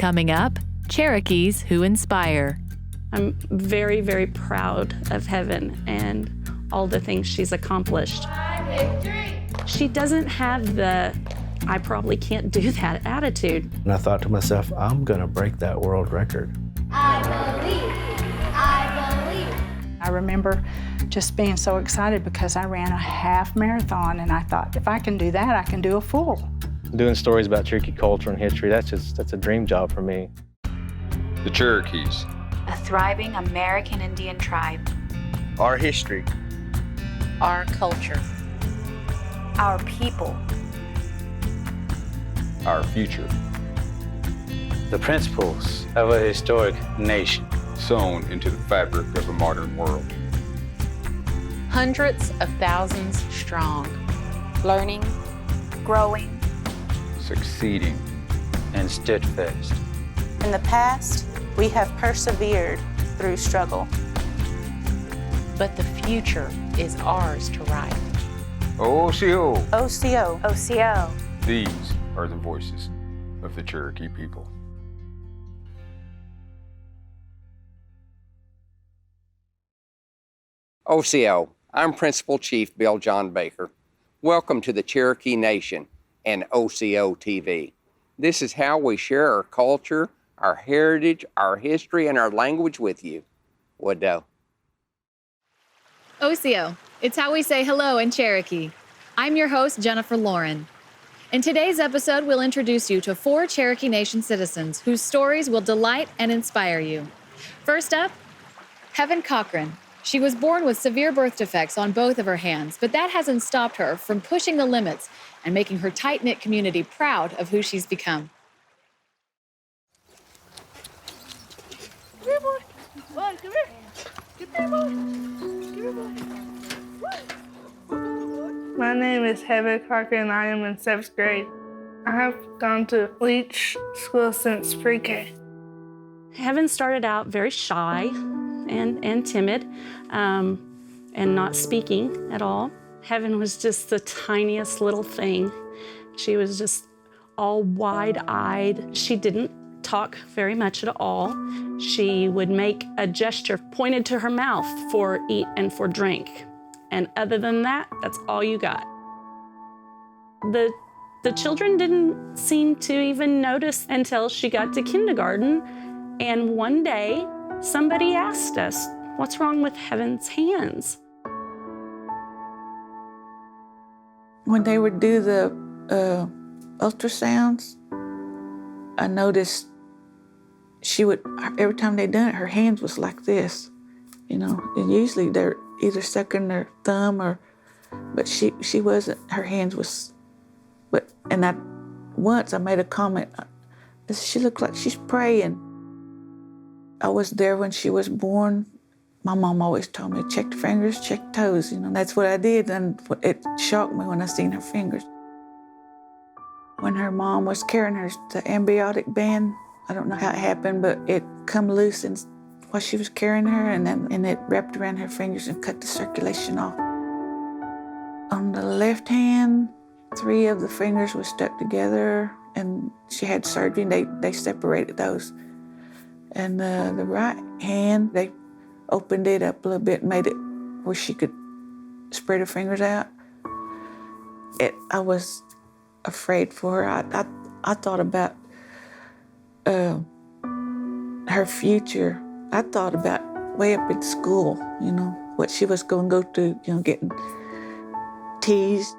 Coming up, Cherokees who inspire. I'm very, very proud of Heaven and all the things she's accomplished. She doesn't have the, I probably can't do that attitude. And I thought to myself, I'm gonna break that world record. I believe. I remember just being so excited because I ran a half marathon, and I thought, if I can do that, I can do a full. Doing stories about Cherokee culture and history, that's a dream job for me. The Cherokees. A thriving American Indian tribe. Our history. Our culture. Our people. Our future. The principles of a historic nation. Sewn into the fabric of a modern world. Hundreds of thousands strong. Learning, growing, Succeeding. And steadfast. In the past, we have persevered through struggle. but the future is ours to write. Osio. Osio. Osiyo. These are the voices of the Cherokee people. Osio, I'm Principal Chief Bill John Baker. Welcome to the Cherokee Nation and Osio TV. This is how we share our culture, our heritage, our history, and our language with you. Wado. Osiyo, it's how we say hello in Cherokee. I'm your host, Jennifer Lauren. In today's episode, we'll introduce you to 4 Cherokee Nation citizens whose stories will delight and inspire you. First up, Heaven Cochran. She was born with severe birth defects on both of her hands, but that hasn't stopped her from pushing the limits and making her tight-knit community proud of who she's become. Come here, boy. Boy, come here. Get there, boy. Come here, boy. My name is Heaven Cochran and I am in 7th grade. I have gone to Leach School since pre-K. Heaven started out very shy and timid and not speaking at all. Heaven was just the tiniest little thing. She was just all wide-eyed. She didn't talk very much at all. She would make a gesture pointed to her mouth for eat and for drink. And other than that, that's all you got. The children didn't seem to even notice until she got to kindergarten. And one day, somebody asked us, what's wrong with Heaven's hands? When they would do the ultrasounds, I noticed she would, every time they done it, her hands was like this, you know. And usually they're either sucking their thumb or, but she wasn't, her hands was, but, and once I made a comment, she looked like she's praying. I was there when she was born. My mom always told me, check the fingers, check the toes, you know. That's what I did, and it shocked me when I seen her fingers. When her mom was carrying her, the ambiotic band, I don't know how it happened, but it come loose and while she was carrying her, and it wrapped around her fingers and cut the circulation off. On the left hand, 3 of the fingers were stuck together, and she had surgery, and they separated those. And the right hand, they opened it up a little bit and made it where she could spread her fingers out. I was afraid for her. I thought about her future. I thought about way up in school, you know, what she was going to go through, you know, getting teased.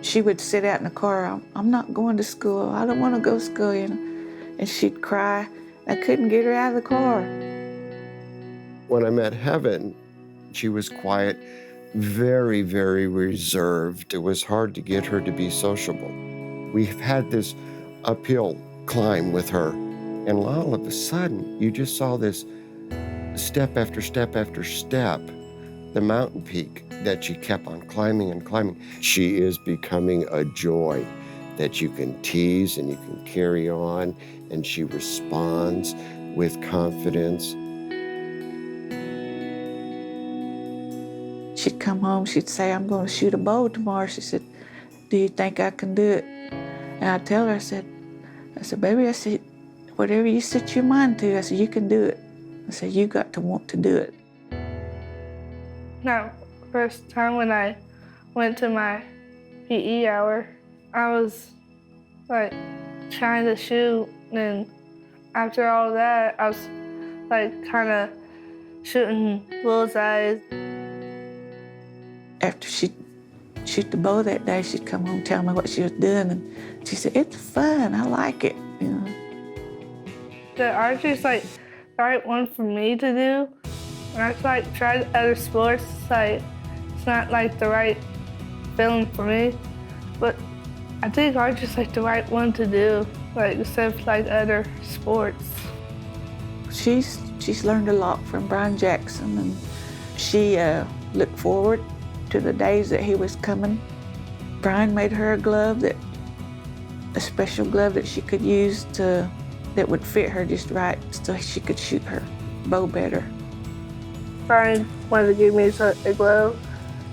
She would sit out in the car, I'm not going to school, I don't want to go to school, you know. And she'd cry. I couldn't get her out of the car. When I met Heaven, she was quiet, very, very reserved. It was hard to get her to be sociable. We've had this uphill climb with her, and all of a sudden, you just saw this step after step after step, the mountain peak that she kept on climbing and climbing. She is becoming a joy that you can tease and you can carry on, and she responds with confidence. she'd come home, she'd say, I'm going to shoot a bow tomorrow. She said, do you think I can do it? And I tell her, I said, baby, I said, whatever you set your mind to, I said, you can do it. I said, you got to want to do it. Now, first time when I went to my PE hour, I was like trying to shoot, and after all that, I was like kind of shooting bullseyes. After she'd shoot the bow that day, she'd come home and tell me what she was doing, and she said, it's fun, I like it, you know. The archery's like the right one for me to do. When I like tried other sports, it's not like the right feeling for me. But I think archery's like the right one to do, like instead of like other sports. She's learned a lot from Brian Jackson, and she looked forward to the days that he was coming. Brian made her a special glove that she could use that would fit her just right so she could shoot her bow better. Brian wanted to give me a glove,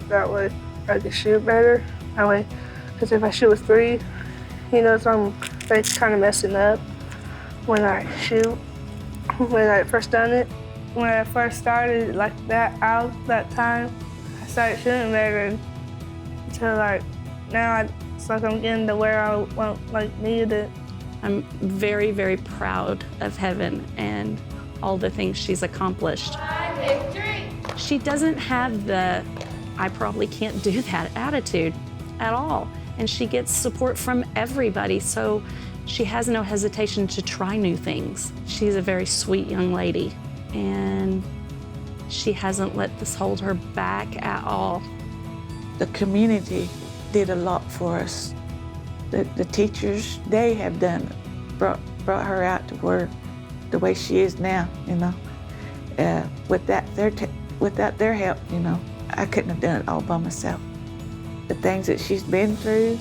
that way I could shoot better. That way, because if I shoot with 3, he knows I'm like kind of messing up when I shoot. When I first done it, when I first started like that time, I started shooting better until like now it's like I'm getting to where I needed it. I'm very, very proud of Heaven and all the things she's accomplished. She doesn't have the I probably can't do that attitude at all. And she gets support from everybody, so she has no hesitation to try new things. She's a very sweet young lady, and she hasn't let this hold her back at all. The community did a lot for us. The teachers, they have done it, brought her out to where the way she is now, you know. Without their help, you know, I couldn't have done it all by myself. The things that she's been through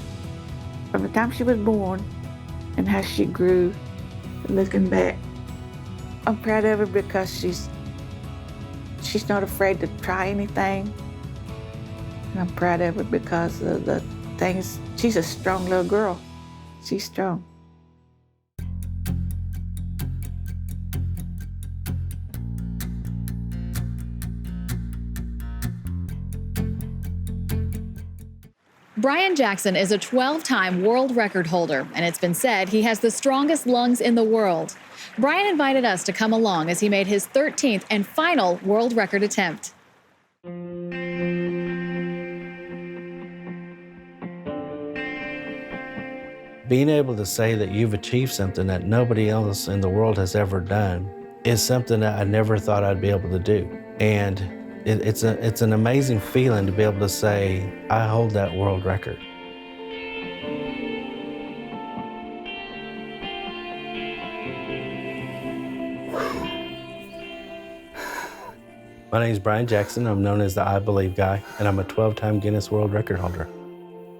from the time she was born and how she grew, looking back, I'm proud of her because she's not afraid to try anything. And I'm proud of her because of the things. She's a strong little girl. She's strong. Brian Jackson is a 12-time world record holder, and it's been said he has the strongest lungs in the world. Brian invited us to come along as he made his 13th and final world record attempt. Being able to say that you've achieved something that nobody else in the world has ever done is something that I never thought I'd be able to do. And it's an amazing feeling to be able to say, I hold that world record. My name is Brian Jackson. I'm known as the I Believe guy, and I'm a 12-time Guinness World Record holder.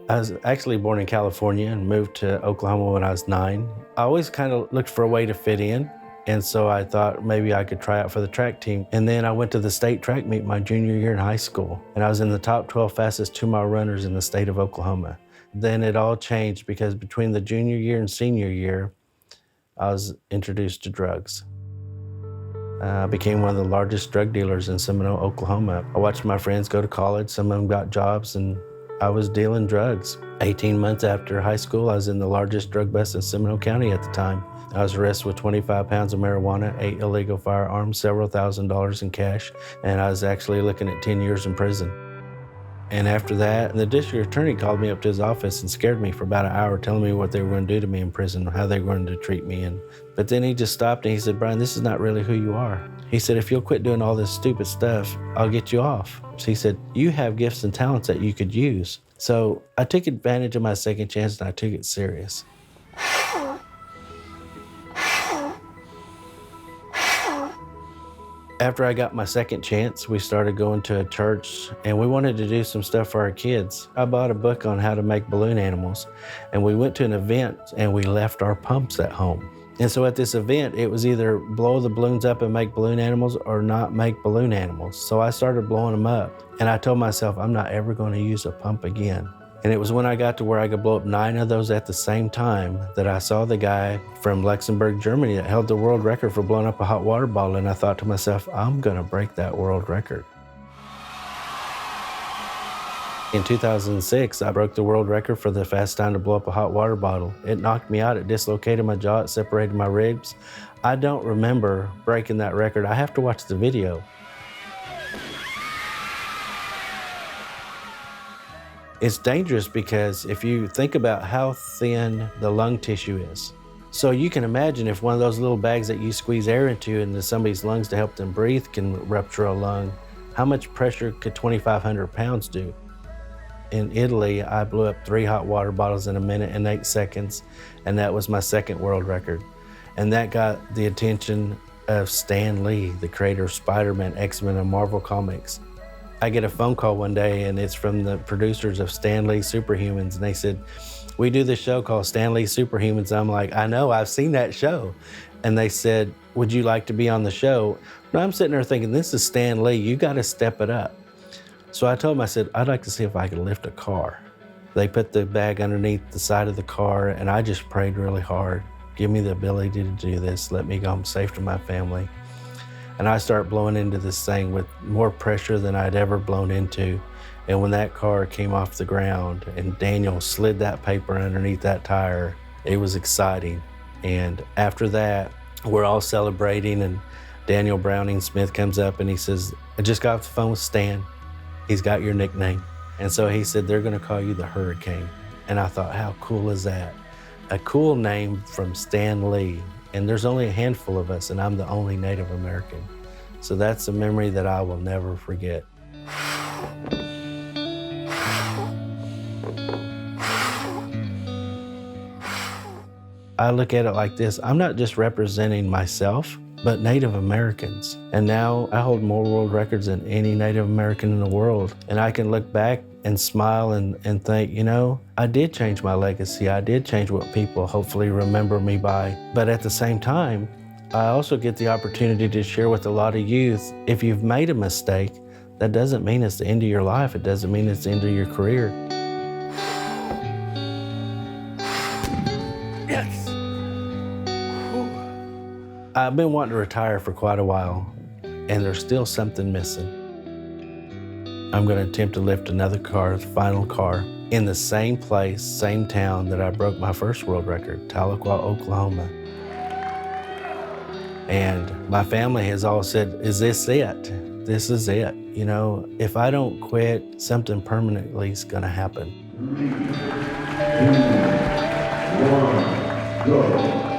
I was actually born in California and moved to Oklahoma when I was 9. I always kind of looked for a way to fit in, and so I thought maybe I could try out for the track team. And then I went to the state track meet my junior year in high school, and I was in the top 12 fastest 2-mile runners in the state of Oklahoma. Then it all changed because between the junior year and senior year, I was introduced to drugs. I became one of the largest drug dealers in Seminole, Oklahoma. I watched my friends go to college. Some of them got jobs, and I was dealing drugs. 18 months after high school, I was in the largest drug bust in Seminole County at the time. I was arrested with 25 pounds of marijuana, 8 illegal firearms, several $1,000s in cash, and I was actually looking at 10 years in prison. And after that, the district attorney called me up to his office and scared me for about an hour, telling me what they were going to do to me in prison, how they were going to treat me. But then he just stopped and he said, Brian, this is not really who you are. He said, if you'll quit doing all this stupid stuff, I'll get you off. So he said, you have gifts and talents that you could use. So I took advantage of my second chance and I took it serious. After I got my second chance, we started going to a church and we wanted to do some stuff for our kids. I bought a book on how to make balloon animals, and we went to an event and we left our pumps at home. And so at this event, it was either blow the balloons up and make balloon animals or not make balloon animals. So I started blowing them up. And I told myself, I'm not ever going to use a pump again. And it was when I got to where I could blow up 9 of those at the same time that I saw the guy from Luxembourg, Germany that held the world record for blowing up a hot water bottle. And I thought to myself, I'm going to break that world record. In 2006, I broke the world record for the fastest time to blow up a hot water bottle. It knocked me out, it dislocated my jaw, it separated my ribs. I don't remember breaking that record. I have to watch the video. It's dangerous because if you think about how thin the lung tissue is. So you can imagine if one of those little bags that you squeeze air into somebody's lungs to help them breathe can rupture a lung, how much pressure could 2,500 pounds do? In Italy, I blew up 3 hot water bottles in 1 minute and 8 seconds, and that was my second world record. And that got the attention of Stan Lee, the creator of Spider-Man, X-Men, and Marvel Comics. I get a phone call one day, and it's from the producers of Stan Lee Superhumans, and they said, we do this show called Stan Lee Superhumans. I'm like, I know, I've seen that show. And they said, would you like to be on the show? No, I'm sitting there thinking, this is Stan Lee, you gotta step it up. So I told them, I said, I'd like to see if I could lift a car. They put the bag underneath the side of the car, and I just prayed really hard. Give me the ability to do this. Let me go home safe to my family. And I start blowing into this thing with more pressure than I'd ever blown into. And when that car came off the ground and Daniel slid that paper underneath that tire, it was exciting. And after that, we're all celebrating, and Daniel Browning Smith comes up and he says, I just got off the phone with Stan. He's got your nickname. And so he said, they're gonna call you the Hurricane. And I thought, how cool is that? A cool name from Stan Lee. And there's only a handful of us, and I'm the only Native American. So that's a memory that I will never forget. I look at it like this, I'm not just representing myself, but Native Americans. And now I hold more world records than any Native American in the world. And I can look back and smile and think, you know, I did change my legacy. I did change what people hopefully remember me by. But at the same time, I also get the opportunity to share with a lot of youth, if you've made a mistake, that doesn't mean it's the end of your life. It doesn't mean it's the end of your career. Yes. I've been wanting to retire for quite a while, and there's still something missing. I'm going to attempt to lift another car, the final car, in the same place, same town that I broke my first world record, Tahlequah, Oklahoma. And my family has all said, is this it? This is it. You know, if I don't quit, something permanently is going to happen. 3, 2, 1, go.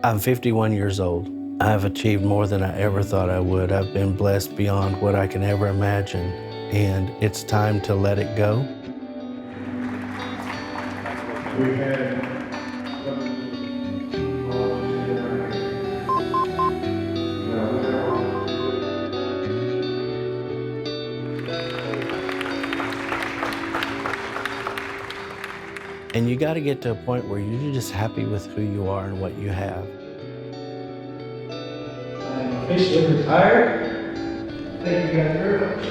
I'm 51 years old. I've achieved more than I ever thought I would. I've been blessed beyond what I can ever imagine, and it's time to let it go. We had And you got to get to a point where you're just happy with who you are and what you have. I'm officially retired. Thank you guys very much.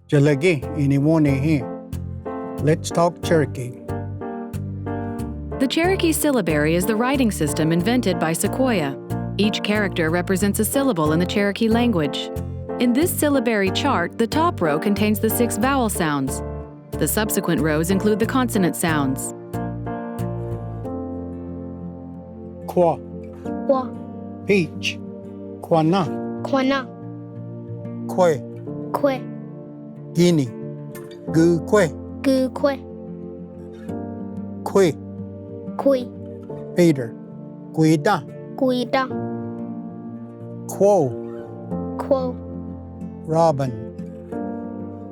Jalagi, anyone here. Let's talk Cherokee. The Cherokee syllabary is the writing system invented by Sequoyah. Each character represents a syllable in the Cherokee language. In this syllabary chart, the top row contains the 6 vowel sounds. The subsequent rows include the consonant sounds. Qua, Qua, Peach, Quana, Quana, Que, Que, Guinea, Gu Que, Gu Que, Que, Kui, Peter, Guida, Guida, Quo, Quo, Robin,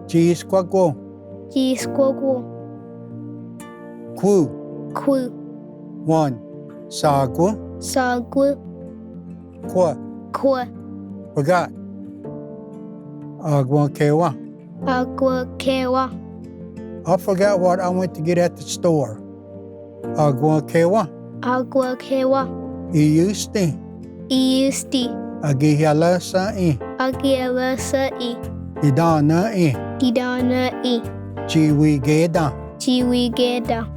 G Squago, Gi Squago, Quo, Ku, One, Sagu, Sagu, Qua, Qua, Forgot, Agua Kewa. Agua Kewa, I forgot what I went to get at the store. Agua Kewa, Agua Kewa, Iusti, Iusti, Agihala Sa'i, Agiela Sa'i, Idana E, Didana E, Jiwi Geda. Jiwi Geda.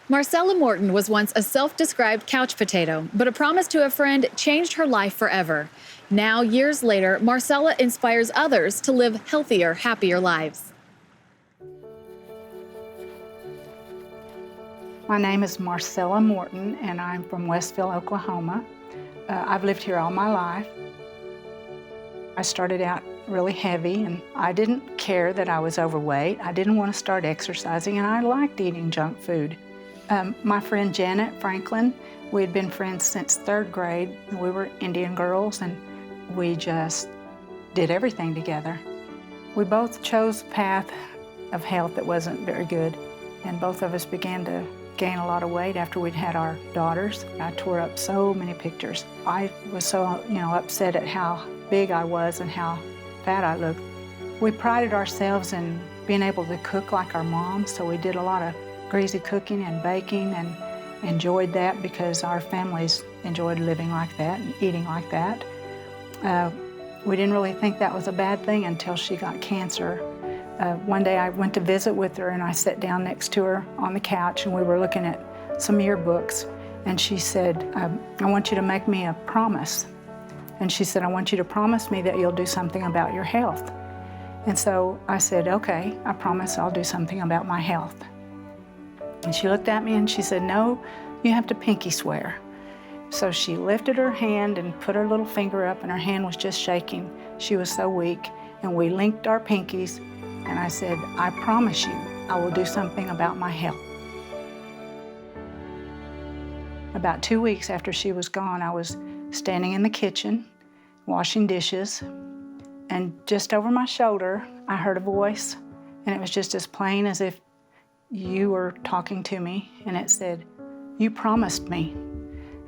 Marcella Morton was once a self-described couch potato, but a promise to a friend changed her life forever. Now, years later, Marcella inspires others to live healthier, happier lives. My name is Marcella Morton, and I'm from Westville, Oklahoma. I've lived here all my life. I started out really heavy, and I didn't care that I was overweight. I didn't want to start exercising, and I liked eating junk food. My friend Janet Franklin, we had been friends since 3rd grade. We were Indian girls, and we just did everything together. We both chose a path of health that wasn't very good, and both of us began to gain a lot of weight after we'd had our daughters. I tore up so many pictures. I was so, upset at how big I was and how fat I looked. We prided ourselves in being able to cook like our moms, so we did a lot of greasy cooking and baking and enjoyed that because our families enjoyed living like that and eating like that. We didn't really think that was a bad thing until she got cancer. One day I went to visit with her and I sat down next to her on the couch and we were looking at some yearbooks, and she said, I want you to make me a promise. And she said, I want you to promise me that you'll do something about your health. And so I said, okay, I promise I'll do something about my health. And she looked at me and she said, no, you have to pinky swear. So she lifted her hand and put her little finger up, and her hand was just shaking. She was so weak. And we linked our pinkies, and I said, I promise you, I will do something about my health. About 2 weeks after she was gone, I was standing in the kitchen, washing dishes, and just over my shoulder, I heard a voice, and it was just as plain as if you were talking to me, and it said, you promised me.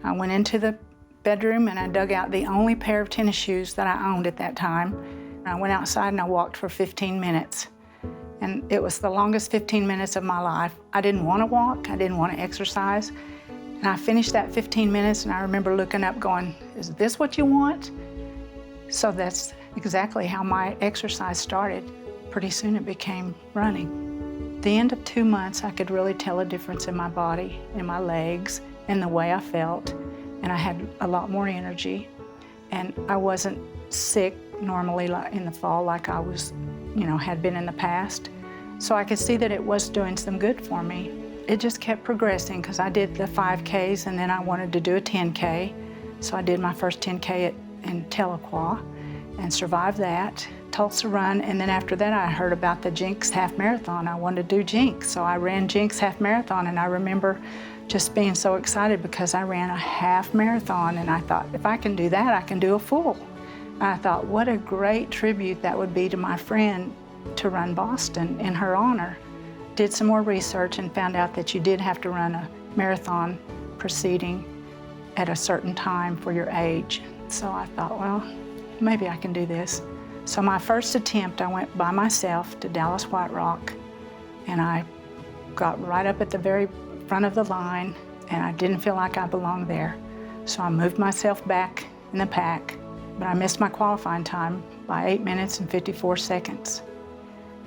I went into the bedroom and I dug out the only pair of tennis shoes that I owned at that time. I went outside and I walked for 15 minutes. And it was the longest 15 minutes of my life. I didn't want to walk, I didn't want to exercise. And I finished that 15 minutes and I remember looking up going, is this what you want? So that's exactly how my exercise started. Pretty soon it became running. At the end of 2 months, I could really tell a difference in my body, in my legs, and the way I felt. And I had a lot more energy. And I wasn't sick normally in the fall like I was, had been in the past. So I could see that it was doing some good for me. It just kept progressing because I did the 5Ks and then I wanted to do a 10K. So I did my first 10K in Tahlequah and survived that. Tulsa Run, and then after that I heard about the Jinx Half Marathon. I wanted to do Jinx, so I ran Jinx Half Marathon, and I remember just being so excited because I ran a half marathon, and I thought, if I can do that, I can do a full. And I thought, what a great tribute that would be to my friend to run Boston in her honor. Did some more research and found out that you did have to run a marathon proceeding at a certain time for your age. So I thought, well, maybe I can do this. So my first attempt, I went by myself to Dallas White Rock, and I got right up at the very front of the line, and I didn't feel like I belonged there. So I moved myself back in the pack, but I missed my qualifying time by 8 minutes and 54 seconds.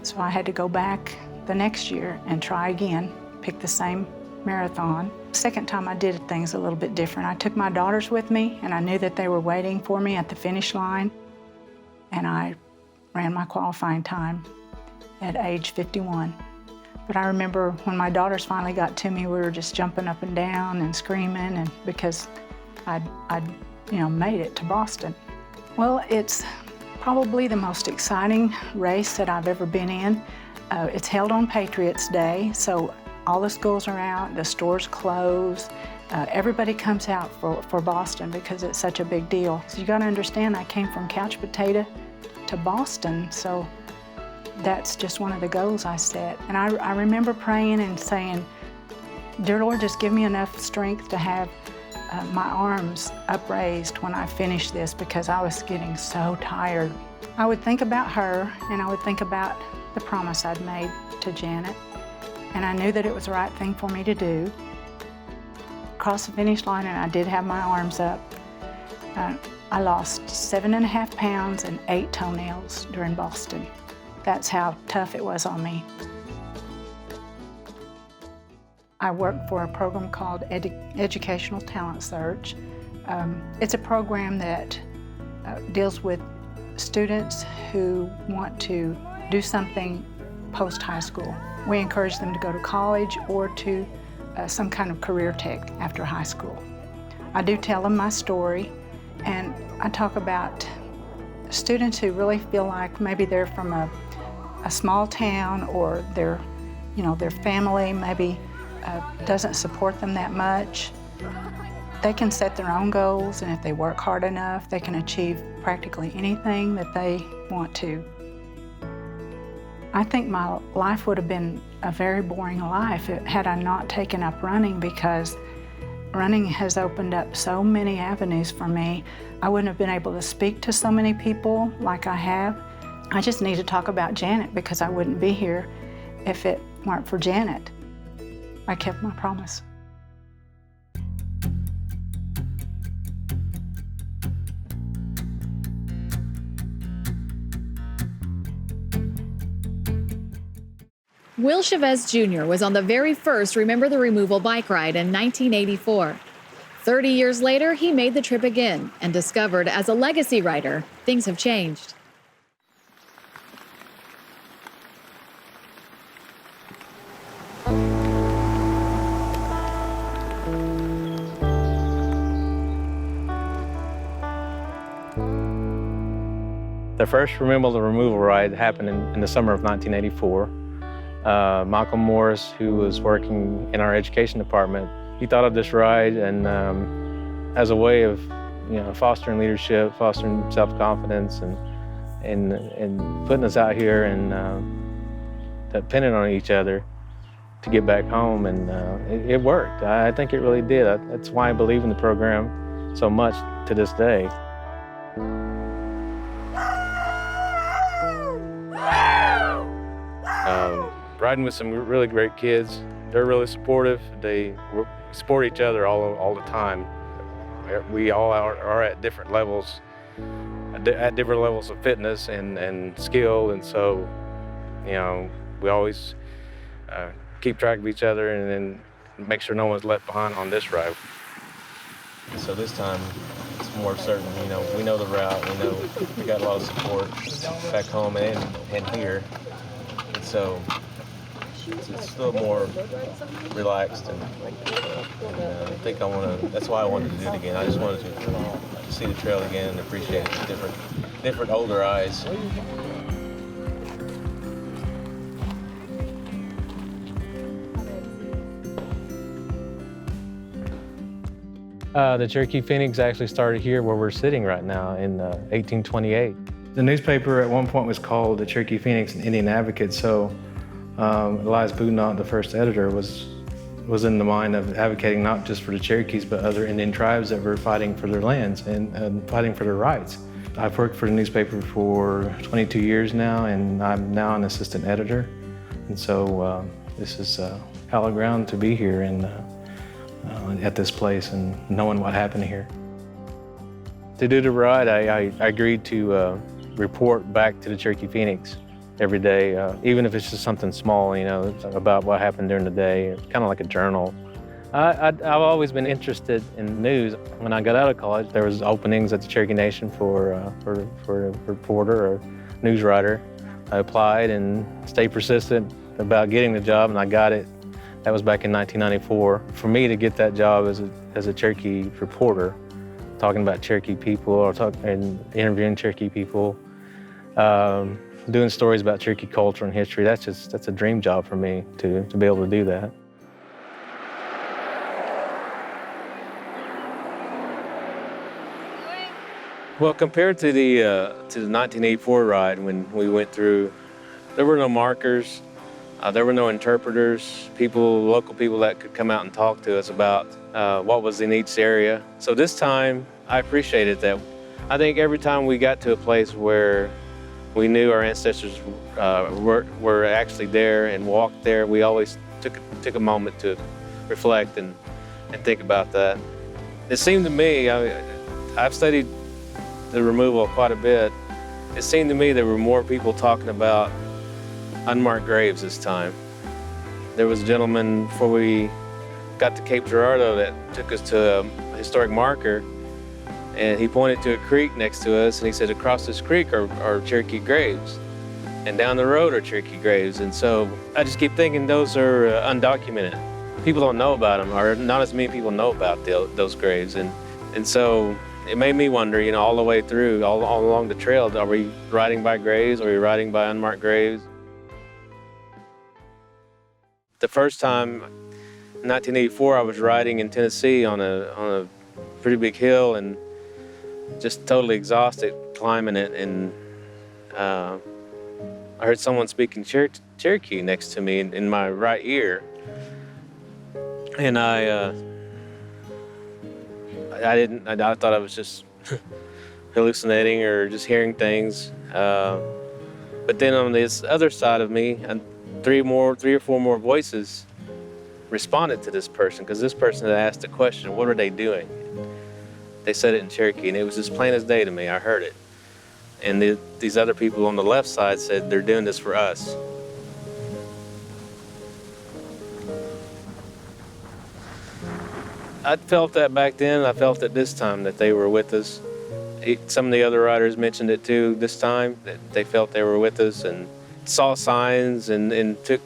So I had to go back the next year and try again, pick the same marathon. Second time I did things a little bit different. I took my daughters with me, and I knew that they were waiting for me at the finish line, and I ran my qualifying time. at age 51. But I remember when my daughters finally got to me, we were just jumping up and down and screaming, and because I'd made it to Boston. Well, it's probably the most exciting race that I've ever been in. It's held on Patriots Day, so all the schools are out, the stores close. Everybody comes out for Boston because it's such a big deal. So you gotta understand, I came from couch potato to Boston, so that's just one of the goals I set. And I remember praying and saying, "Dear Lord, just give me enough strength to have my arms upraised when I finish this," because I was getting so tired. I would think about her, and I would think about the promise I'd made to Janet, and I knew that it was the right thing for me to do. Across the finish line, and I did have my arms up. I lost 7.5 pounds and 8 toenails during Boston. That's how tough it was on me. I work for a program called Educational Talent Search. It's a program that deals with students who want to do something post-high school. We encourage them to go to college or to some kind of career tech after high school. I do tell them my story, and I talk about students who really feel like maybe they're from a small town, or their family maybe doesn't support them that much. They can set their own goals, and if they work hard enough, they can achieve practically anything that they want to. I think my life would have been a very boring life had I not taken up running, because running has opened up so many avenues for me. I wouldn't have been able to speak to so many people like I have. I just need to talk about Janet, because I wouldn't be here if it weren't for Janet. I kept my promise. Will Chavez Jr. was on the very first Remember the Removal bike ride in 1984. 30 years later, he made the trip again and discovered as a legacy rider, things have changed. The first Remember the Removal ride happened in the summer of 1984. Michael Morris, who was working in our education department, he thought of this ride and as a way of fostering leadership, fostering self-confidence, and putting us out here and depending on each other to get back home, and it worked. I think it really did. That's why I believe in the program so much to this day. Riding with some really great kids. They're really supportive. They support each other all the time. We all are at different levels, of fitness and skill, and so we always keep track of each other and then make sure no one's left behind on this ride. So this time it's more certain. We know the route. We got a lot of support back home and here, and so it's still more relaxed, and I think that's why I wanted to do it again. I just wanted to see the trail again and appreciate it with different older eyes. The Cherokee Phoenix actually started here where we're sitting right now in 1828. The newspaper at one point was called the Cherokee Phoenix and Indian Advocate, so Elias Boudinot, the first editor, was in the mind of advocating not just for the Cherokees, but other Indian tribes that were fighting for their lands and fighting for their rights. I've worked for the newspaper for 22 years now, and I'm now an assistant editor. And so this is hallowed ground to be here and at this place and knowing what happened here. To do the ride, I agreed to report back to the Cherokee Phoenix every day, even if it's just something small, about what happened during the day, kind of like a journal. I've always been interested in news. When I got out of college, there was openings at the Cherokee Nation for a reporter or news writer. I applied and stayed persistent about getting the job, and I got it. That was back in 1994. For me to get that job as a Cherokee reporter, talking about Cherokee people and interviewing Cherokee people, doing stories about Cherokee culture and history, that's a dream job for me to be able to do that. Well, compared to the 1984 ride when we went through, there were no markers, there were no interpreters, local people that could come out and talk to us about what was in each area. So this time, I appreciated that. I think every time we got to a place where we knew our ancestors were actually there and walked there, we always took a moment to reflect and think about that. It seemed to me, I've studied the removal quite a bit. It seemed to me there were more people talking about unmarked graves this time. There was a gentleman before we got to Cape Girardeau that took us to a historic marker, and he pointed to a creek next to us, and he said, across this creek are Cherokee graves, and down the road are Cherokee graves. And so I just keep thinking those are undocumented. People don't know about them, or not as many people know about those graves. And so it made me wonder, all the way through, all along the trail, are we riding by graves? Are we riding by unmarked graves? The first time, in 1984, I was riding in Tennessee on a pretty big hill and just totally exhausted climbing it. And I heard someone speaking Cherokee next to me in my right ear. And I thought I was just hallucinating or just hearing things. But then on this other side of me, three or four more voices responded to this person, because this person had asked a question, what are they doing? They said it in Cherokee, and it was as plain as day to me. I heard it. And these other people on the left side said, they're doing this for us. I felt that back then. I felt it this time, that they were with us. Some of the other riders mentioned it too this time, that they felt they were with us and saw signs and took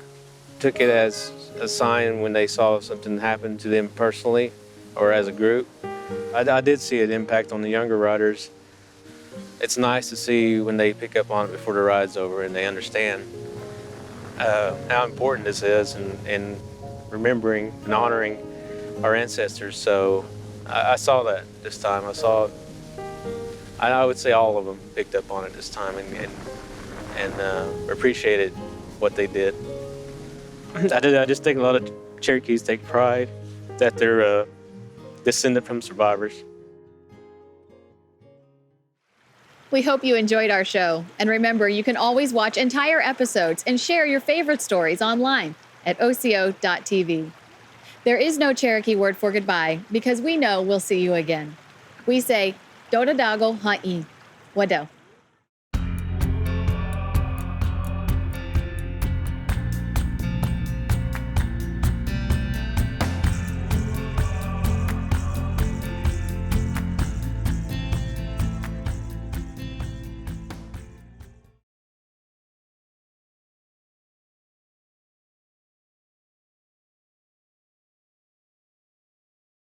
it as a sign when they saw something happen to them personally or as a group. I did see an impact on the younger riders. It's nice to see when they pick up on it before the ride's over and they understand how important this is and remembering and honoring our ancestors. So I saw that this time. I would say all of them picked up on it this time and appreciated what they did. I just think a lot of Cherokees take pride that they're descended from survivors. We hope you enjoyed our show. And remember, you can always watch entire episodes and share your favorite stories online at Osio.TV. There is no Cherokee word for goodbye because we know we'll see you again. We say, Dodadago Ha'i. Wado.